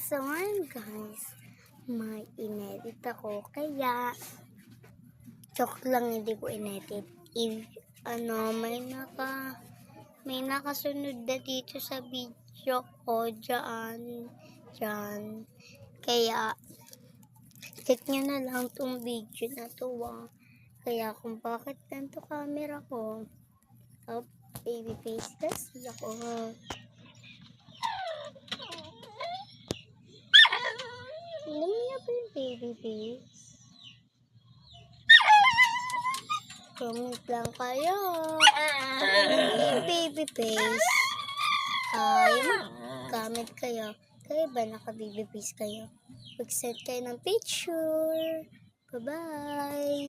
So ngayon guys, may inedit ako kaya joke lang, hindi ko inedit. If may nakasunod na dito sa video ko dyan. Kaya check nyo na lang tong video na to Kaya kung bakit ganito camera ko, baby face kasi ako. Alam niyo ba yung baby face? Comment lang kayo. Yung baby face. Comment kayo. Kayo ba naka-baby face kayo? Mag-send kayo ng picture. Bye-bye.